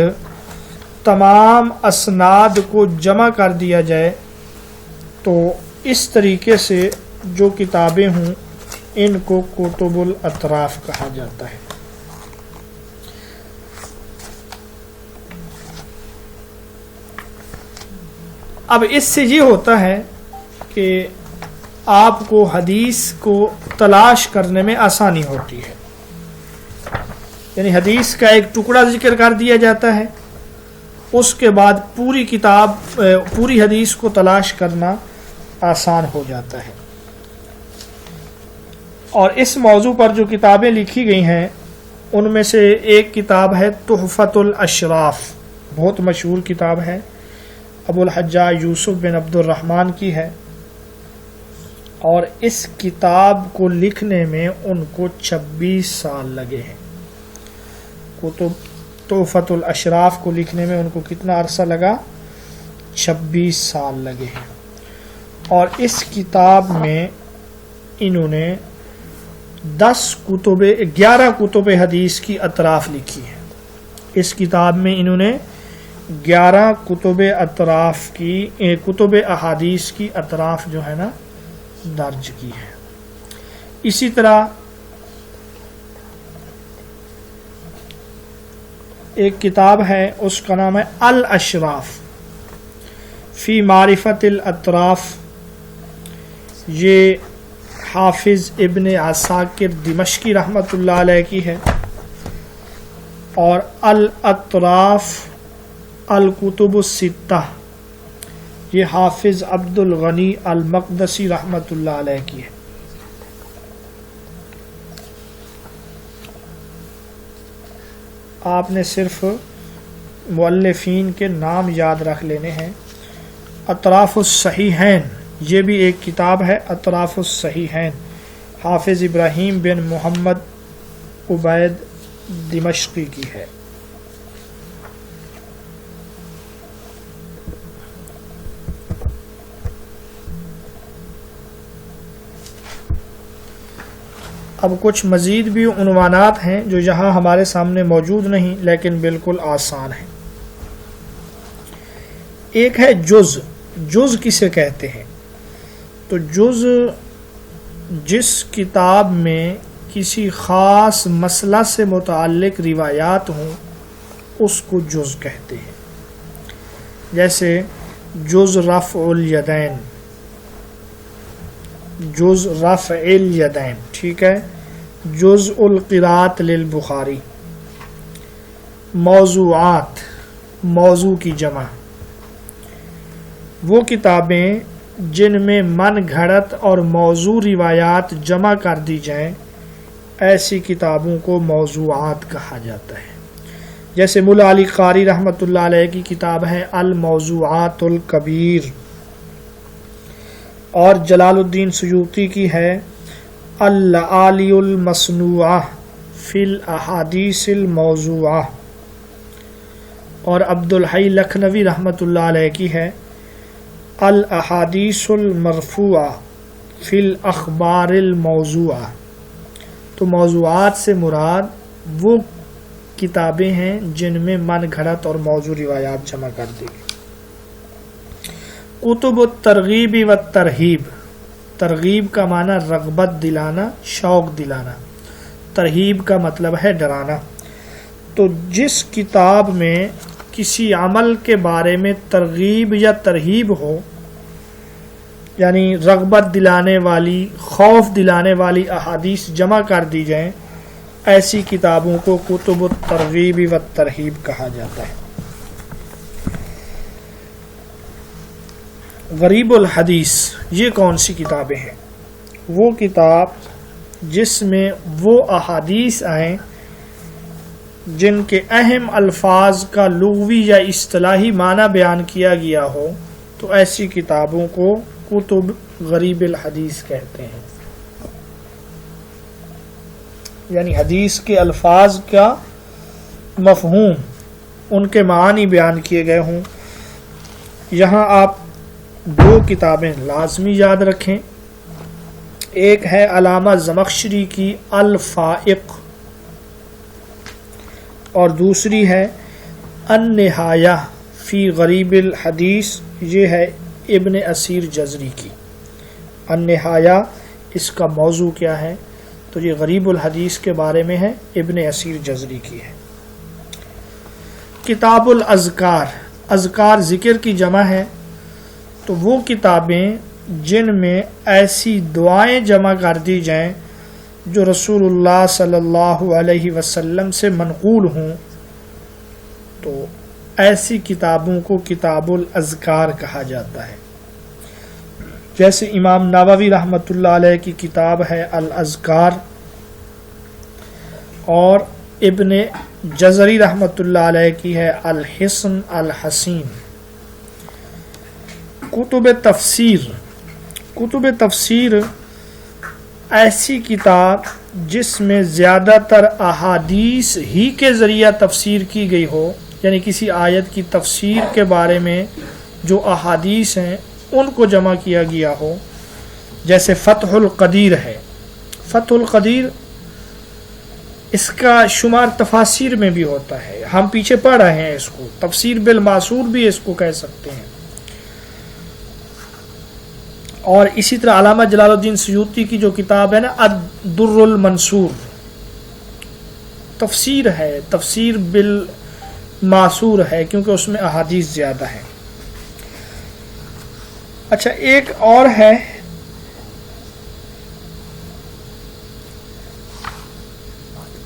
تمام اسناد کو جمع کر دیا جائے، تو اس طریقے سے جو کتابیں ہوں ان کو کتب الاطراف کہا جاتا ہے۔ اب اس سے یہ ہوتا ہے کہ آپ کو حدیث کو تلاش کرنے میں آسانی ہوتی ہے. یعنی حدیث کا ایک ٹکڑا ذکر کر دیا جاتا ہے، اس کے بعد پوری کتاب پوری حدیث کو تلاش کرنا آسان ہو جاتا ہے. اور اس موضوع پر جو کتابیں لکھی گئی ہیں ان میں سے ایک کتاب ہے تحفۃ الاشراف، بہت مشہور کتاب ہے، ابو الحجاج یوسف بن عبد الرحمن کی ہے، اور اس کتاب کو لکھنے میں ان کو 26 سال لگے ہیں. تحفۃ الاشراف کو لکھنے میں ان کو کتنا عرصہ لگا؟ 26 سال لگے ہیں. اور اس کتاب میں انہوں نے 11 کتب حدیث کی اطراف لکھی ہیں. اس کتاب میں انہوں نے 11 کتب احادیث کی اطراف جو ہے نا درج کی ہے. اسی طرح ایک کتاب ہے، اس کا نام ہے الاشراف فی معرفت الاطراف، یہ حافظ ابن عساکر دمشقی رحمۃ اللہ علیہ کی ہے. اور الاطراف الکتب الستہ، یہ حافظ عبد الغنی المقدسی رحمۃ اللہ علیہ کی ہے. آپ نے صرف مؤلفین کے نام یاد رکھ لینے ہیں. اطراف الصحیحین، یہ بھی ایک کتاب ہے، اطراف الصحیحین، حافظ ابراہیم بن محمد عبید دمشقی کی ہے. اب کچھ مزید بھی عنوانات ہیں جو یہاں ہمارے سامنے موجود نہیں لیکن بالکل آسان ہیں. ایک ہے جز. جز کسے کہتے ہیں؟ تو جز جس کتاب میں کسی خاص مسئلہ سے متعلق روایات ہوں اس کو جز کہتے ہیں. جیسے جز رفع الیدین، جز رفع الیدین، ٹھیک ہے، جز القراءۃ للبخاری. موضوعات، موضوع کی جمع، وہ کتابیں جن میں من گھڑت اور موضوع روایات جمع کر دی جائیں ایسی کتابوں کو موضوعات کہا جاتا ہے. جیسے مولا علی قاری رحمۃ اللہ علیہ کی کتاب ہے الموضوعات الکبیر، اور جلال الدین سیوطی کی ہے اللآلی المصنوعہ فی الاحادیث الموضوعہ، اور عبد الحی لکھنوی رحمۃ اللہ علیہ کی ہے الاحادیث المرفوعہ فی الاخبار الموضوعہ. تو موضوعات سے مراد وہ کتابیں ہیں جن میں من گھڑت اور موضوع روایات جمع کر دی گئی. کتب الترغیب والترہیب، ترغیب کا معنی رغبت دلانا، شوق دلانا، ترہیب کا مطلب ہے ڈرانا. تو جس کتاب میں کسی عمل کے بارے میں ترغیب یا ترہیب ہو، یعنی رغبت دلانے والی، خوف دلانے والی احادیث جمع کر دی جائیں، ایسی کتابوں کو کتب الترغیب والترہیب کہا جاتا ہے. غریب الحدیث، یہ کون سی کتابیں ہیں؟ وہ کتاب جس میں وہ احادیث آئیں جن کے اہم الفاظ کا لغوی یا اصطلاحی معنی بیان کیا گیا ہو، تو ایسی کتابوں کو کتب غریب الحدیث کہتے ہیں. یعنی حدیث کے الفاظ کا مفہوم، ان کے معانی بیان کیے گئے ہوں. یہاں آپ 2 کتابیں لازمی یاد رکھیں. ایک ہے علامہ زمخشری کی الفائق، اور دوسری ہے النہایہ فی غریب الحدیث، یہ ہے ابن اسیر جزری کی. النہایہ، اس کا موضوع کیا ہے؟ تو یہ غریب الحدیث کے بارے میں ہے، ابن اسیر جزری کی ہے. کتاب الاذکار، اذکار ذکر کی جمع ہے. تو وہ کتابیں جن میں ایسی دعائیں جمع کر دی جائیں جو رسول اللہ صلی اللہ علیہ وسلم سے منقول ہوں، تو ایسی کتابوں کو کتاب الاذکار کہا جاتا ہے. جیسے امام نووی رحمۃ اللہ علیہ کی کتاب ہے الاذکار، اور ابن جزری رحمۃ اللہ علیہ کی ہے الحسن الحسین. کتب تفسیر ایسی کتاب جس میں زیادہ تر احادیث ہی کے ذریعہ تفسیر کی گئی ہو، یعنی کسی آیت کی تفسیر کے بارے میں جو احادیث ہیں ان کو جمع کیا گیا ہو. جیسے فتح القدیر ہے. فتح القدیر اس کا شمار تفاسیر میں بھی ہوتا ہے، ہم پیچھے پڑھ رہے ہیں اس کو، تفسیر بالماسور بھی اس کو کہہ سکتے ہیں. اور اسی طرح علامہ جلال الدین سیوطی کی جو کتاب ہے نا الدر المنصور، تفسیر ہے، تفسیر بالماسور ہے، کیونکہ اس میں احادیث زیادہ ہیں. اچھا، ایک اور ہے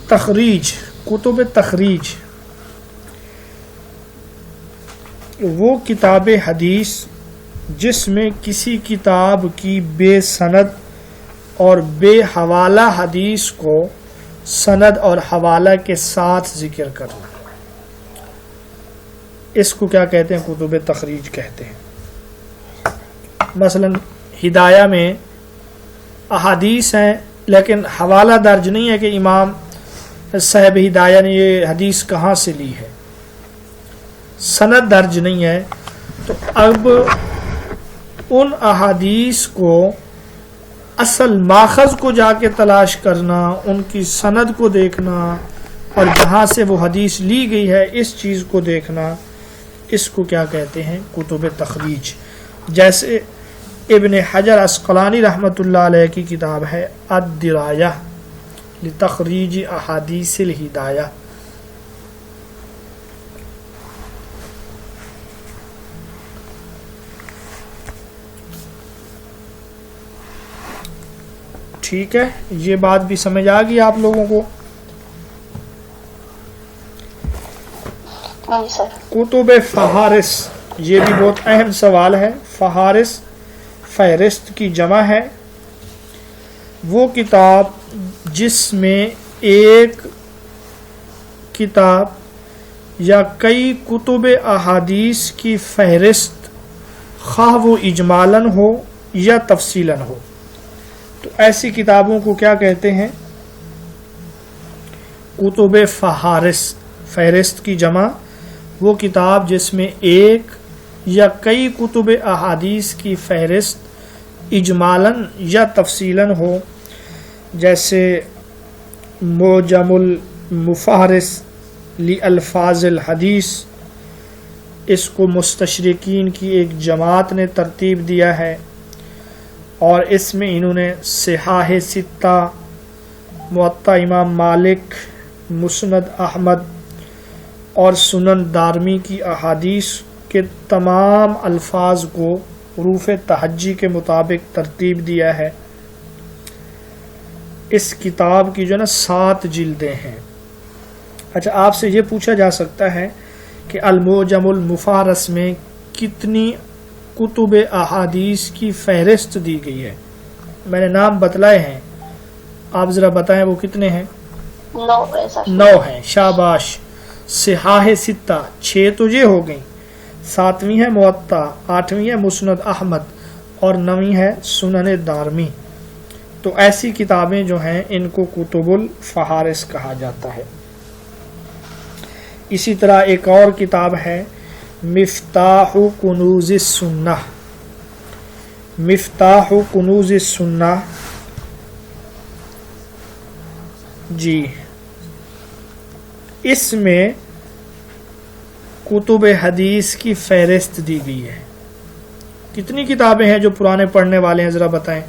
تخریج، کتب تخریج. وہ کتاب حدیث جس میں کسی کتاب کی بے سند اور بے حوالہ حدیث کو سند اور حوالہ کے ساتھ ذکر کرنا، اس کو کیا کہتے ہیں؟ کتب تخریج کہتے ہیں. مثلا ہدایہ میں احادیث ہیں لیکن حوالہ درج نہیں ہے کہ امام صاحب ہدایہ نے یہ حدیث کہاں سے لی ہے، سند درج نہیں ہے. تو اب ان احادیث کو اصل ماخذ کو جا کے تلاش کرنا، ان کی سند کو دیکھنا، اور جہاں سے وہ حدیث لی گئی ہے اس چیز کو دیکھنا، اس کو کیا کہتے ہیں؟ کتب تخریج. جیسے ابن حجر عسقلانی رحمۃ اللہ علیہ کی کتاب ہے الدرایہ لتخریج احادیث الہدایہ. ٹھیک ہے، یہ بات بھی سمجھ آ گئی آپ لوگوں کو؟ نہیں سر. کتب فہارس، یہ بھی بہت اہم سوال ہے. فہارس فہرست کی جمع ہے. وہ کتاب جس میں ایک کتاب یا کئی کتب احادیث کی فہرست خواہ وہ اجمالاً ہو یا تفصیلاً ہو، تو ایسی کتابوں کو کیا کہتے ہیں؟ کتب فہارس. فہرست کی جمع وہ کتاب جس میں ایک یا کئی کتب احادیث کی فہرست اجمالاً یا تفصیلاً ہو. جیسے موجم المفہرس لالفاظ الحدیث، اس کو مستشرقین کی ایک جماعت نے ترتیب دیا ہے، اور اس میں انہوں نے صحاح ستہ، موطا امام مالک، مسند احمد اور سنن دارمی کی احادیث کے تمام الفاظ کو حروف تہجی کے مطابق ترتیب دیا ہے. اس کتاب کی جو ہے نا 7 جلدیں ہیں. اچھا، آپ سے یہ پوچھا جا سکتا ہے کہ الموجم المفہرس میں کتنی کتب احادیث کی فہرست دی گئی ہے؟ میں نے نام بتلائے ہیں، آپ ذرا بتائیں وہ کتنے ہیں؟ 9 ہیں. شاباش. صحاح ستہ 6 تو یہ ہو گئیں، 7ویں ہے موطا، 8ویں ہے مسند احمد، اور 9ویں ہے سنن دارمی. تو ایسی کتابیں جو ہیں ان کو کتب الفہارس کہا جاتا ہے. اسی طرح ایک اور کتاب ہے مفتاح کنوز السنہ. مفتاح کنوز السنہ، جی، اس میں کتب حدیث کی فہرست دی گئی ہے. کتنی کتابیں ہیں جو پرانے پڑھنے والے ہیں ذرا بتائیں؟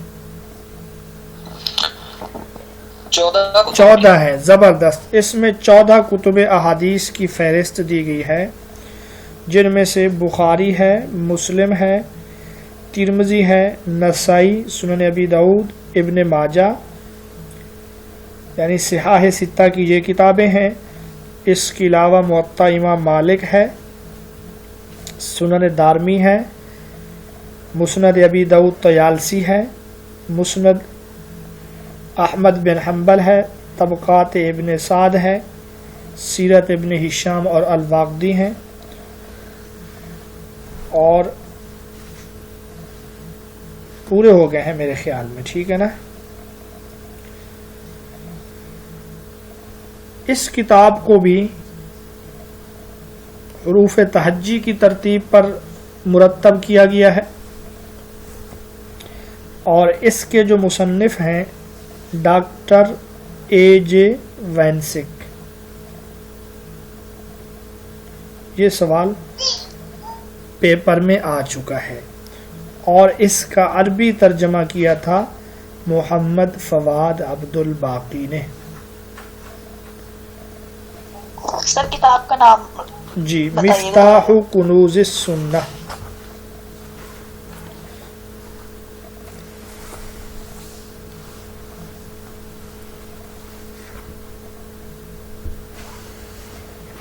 14 ہے. زبردست. اس میں 14 کتب احادیث کی فہرست دی گئی ہے، جن میں سے بخاری ہے، مسلم ہے، ترمذی ہے، نسائی، سنن ابی داؤد، ابن ماجہ، یعنی صحاح ستہ کی یہ کتابیں ہیں۔ اس کے علاوہ موطا امام مالک ہے، سنن دارمی ہے، مسند ابی داؤد طیالسی ہے، مسند احمد بن حنبل ہے، طبقات ابن سعد ہے، سیرت ابن ہشام اور الواقدی ہیں، اور پورے ہو گئے ہیں میرے خیال میں، ٹھیک ہے نا۔ اس کتاب کو بھی حروف تہجی کی ترتیب پر مرتب کیا گیا ہے، اور اس کے جو مصنف ہیں ڈاکٹر اے جے وینسک۔ یہ سوال پیپر میں آ چکا ہے، اور اس کا عربی ترجمہ کیا تھا محمد فواد عبد الباقی نے۔ سر کتاب کا نام جی، بتائیے گا۔ مفتاح کنوز السنہ۔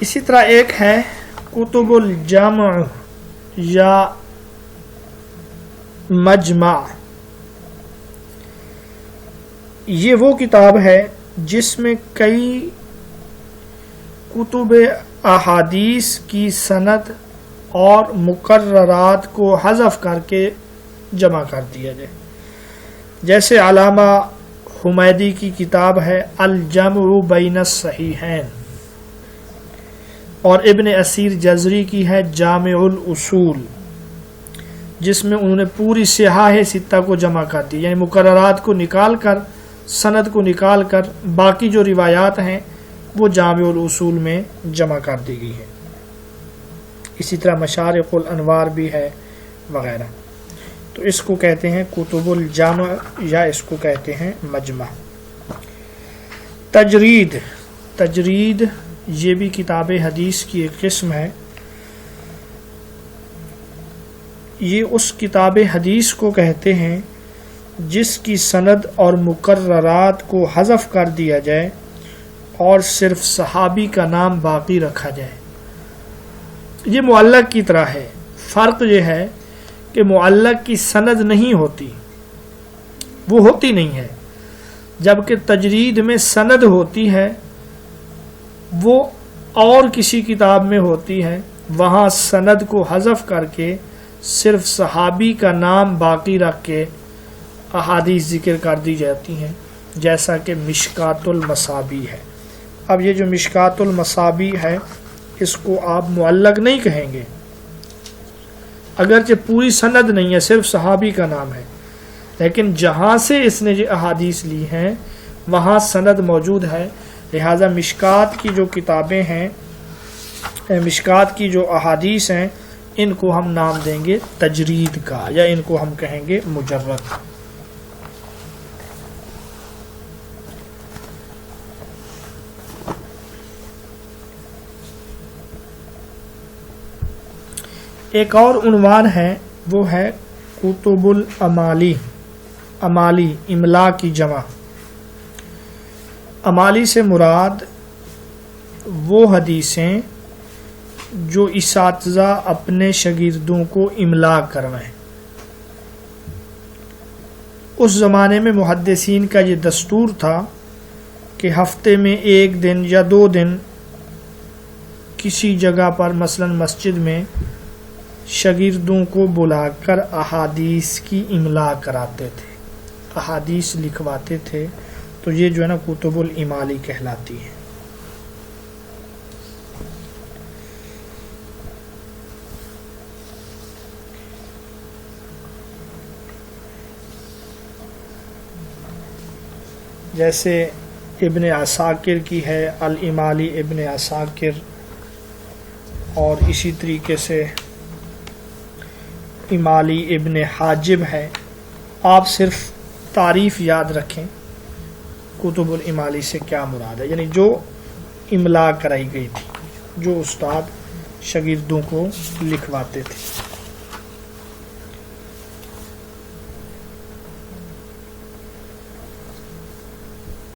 اسی طرح ایک ہے کتب الجامع یا مجمع۔ یہ وہ کتاب ہے جس میں کئی کتب احادیث کی سند اور مقررات کو حذف کر کے جمع کر دیا جائے، جیسے علامہ حمیدی کی کتاب ہے الجمع بین الصحیحین، اور ابن اسیر جزری کی ہے جامع الاصول، جس میں انہوں نے پوری صحاح ستہ کو جمع کر دی، یعنی مقررات کو نکال کر، سند کو نکال کر، باقی جو روایات ہیں وہ جامع الاصول میں جمع کر دی گئی ہے۔ اسی طرح مشارق الانوار بھی ہے وغیرہ۔ تو اس کو کہتے ہیں کتب الجامع یا اس کو کہتے ہیں مجمع۔ تجرید یہ بھی کتاب حدیث کی ایک قسم ہے۔ یہ اس کتاب حدیث کو کہتے ہیں جس کی سند اور مقررات کو حذف کر دیا جائے اور صرف صحابی کا نام باقی رکھا جائے۔ یہ معلق کی طرح ہے، فرق یہ ہے کہ معلق کی سند نہیں ہوتی، وہ ہوتی نہیں ہے، جبکہ تجرید میں سند ہوتی ہے، وہ اور کسی کتاب میں ہوتی ہے، وہاں سند کو حذف کر کے صرف صحابی کا نام باقی رکھ کے احادیث ذکر کر دی جاتی ہیں، جیسا کہ مشکات المصابیح ہے۔ اب یہ جو مشکات المصابیح ہے اس کو آپ معلق نہیں کہیں گے، اگرچہ پوری سند نہیں ہے، صرف صحابی کا نام ہے، لیکن جہاں سے اس نے یہ احادیث لی ہیں وہاں سند موجود ہے، لہذا مشکات کی جو کتابیں ہیں، مشکات کی جو احادیث ہیں، ان کو ہم نام دیں گے تجرید کا، یا ان کو ہم کہیں گے مجرد۔ ایک اور عنوان ہے، وہ ہے کتب الامالی۔ امالی املا کی جمع۔ امالی سے مراد وہ حدیثیں جو اساتذہ اپنے شاگردوں کو املا کروائیں۔ اس زمانے میں محدثین کا یہ دستور تھا کہ ہفتے میں ایک دن یا 2 دن کسی جگہ پر مثلا مسجد میں شاگردوں کو بلا کر احادیث کی املا کراتے تھے، احادیث لکھواتے تھے، تو یہ جو ہے نا کتب الامالی کہلاتی ہے۔ جیسے ابن عساکر کی ہے الامالی ابن عساکر، اور اسی طریقے سے امالی ابن حاجب ہے۔ آپ صرف تعریف یاد رکھیں کتب الامالی سے کیا مراد ہے، یعنی جو املا کرائی گئی تھی، جو استاد شاگردوں کو لکھواتے تھے۔